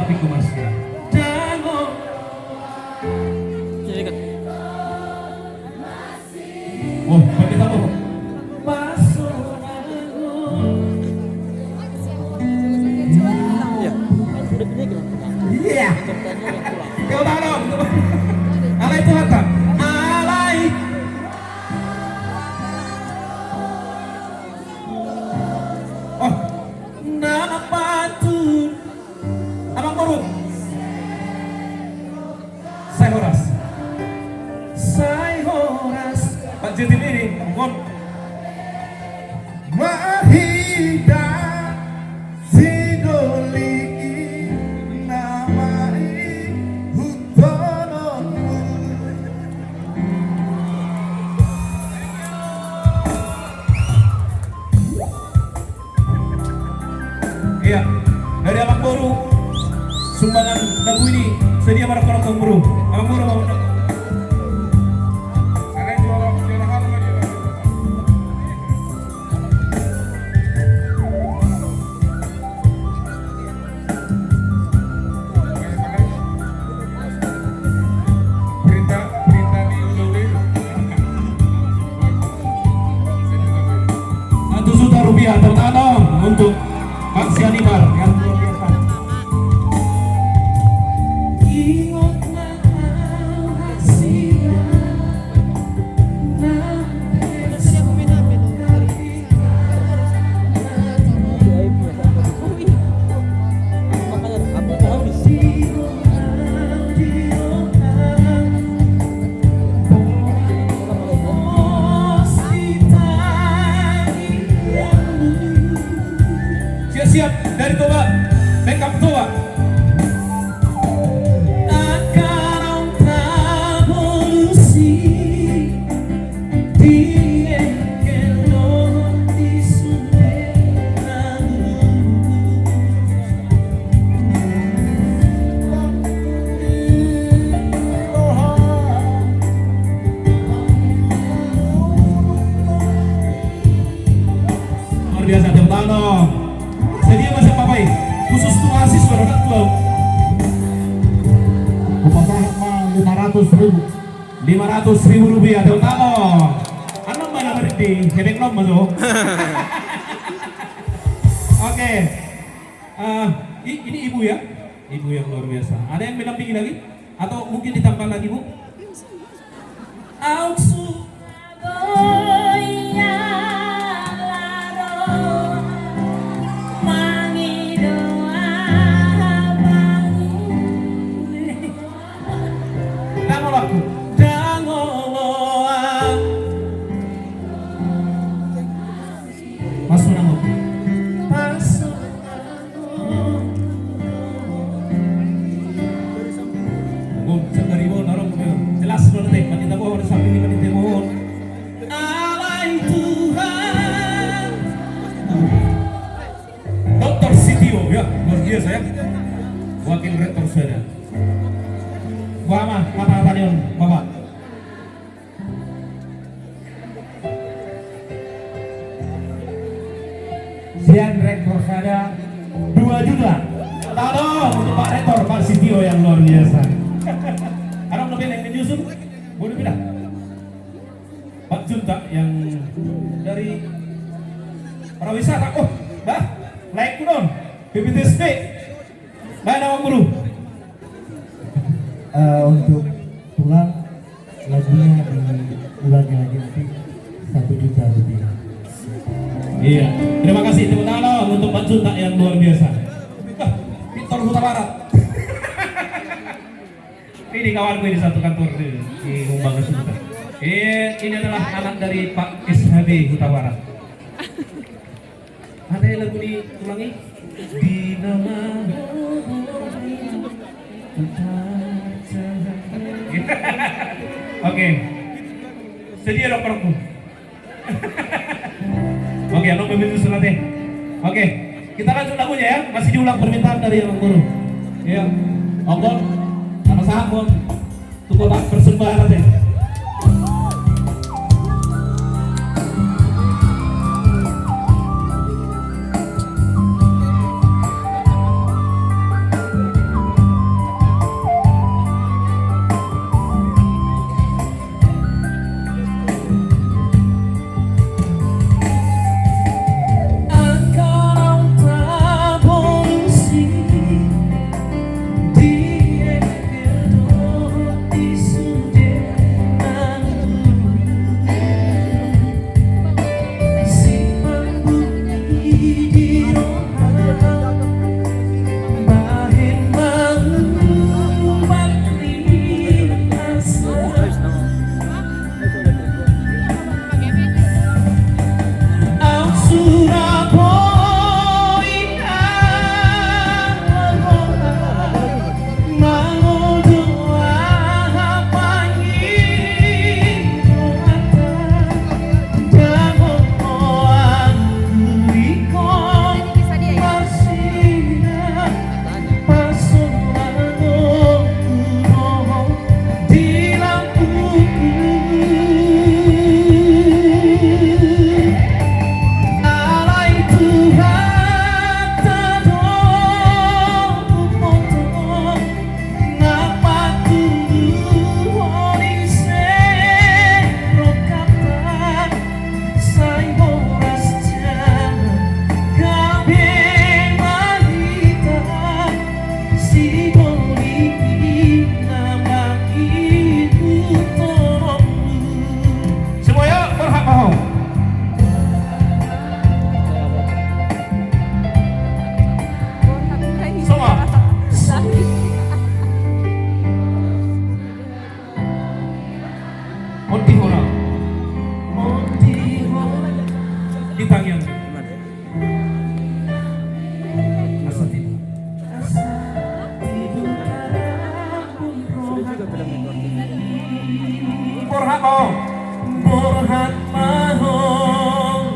tapi ku masih dango. Oh, bagi tamu. Iya. Kau tahu dong. Alay Tuhan tak? Alay. Oh, nama tuh. Abang Boru. Saya Horas. Pak Jetin ini, mohon. Mahida Sidoli namai Hutono. Iya, dari Abang Boru sumbangan lagu ini sedia para korong Boru. Abang Boru mau rupiah tertanam untuk aksi animal yang luar biasa. Siap dari Toba, backup Toba. Akan revolusi di di luar biasa Tepano. Sedia masa papai khusus untuk mahasiswa dan klub. Upah 500.000 rupiah terutama. Anong mana berarti hebek nom maso. Oke. Ini ibu ya, ibu yang luar biasa. Ada yang mendampingi lagi atau mungkin ditambah lagi bu? Ausu. Dr. Sitio ya, luar biasa ya. Wakil rektor saya. Bapak, apa nih Bapak? Sian rektor saya 2 juta. Tolong untuk Pak Rektor Pak Sitio yang luar biasa. Harap lebih yang menyusun, boleh pindah. Pak Junta yang dari pariwisata. Oh, dah, like dong, BPTSP. Mana nama guru? Untuk pulang lagunya diulangi lagi nanti 1 juta rupiah. Iya, terima kasih tepuk tangan untuk Pak Junta yang luar biasa. Victor Huta Barat. Ini kawanku di satu kantor di Humbang Junta. Ini adalah anak dari Pak SHB Huta Barat. Ada yang lagu diulangi? Di nama Oke. Sedia dong perempu. Oke, lo pemimpin sunatnya. Oke, kita lanjut lagunya ya. Masih diulang permintaan dari Abang Guru. Ya, Ombon, sama sahabat, tukul persembahan nanti. Asa tidur. Asa tidur pun Borhat mau. Borhat mahong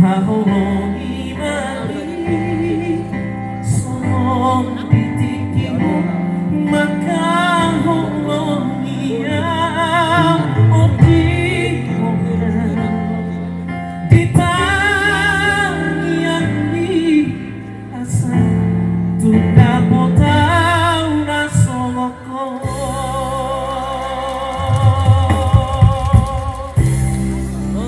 hahong imali sorong titikimu maka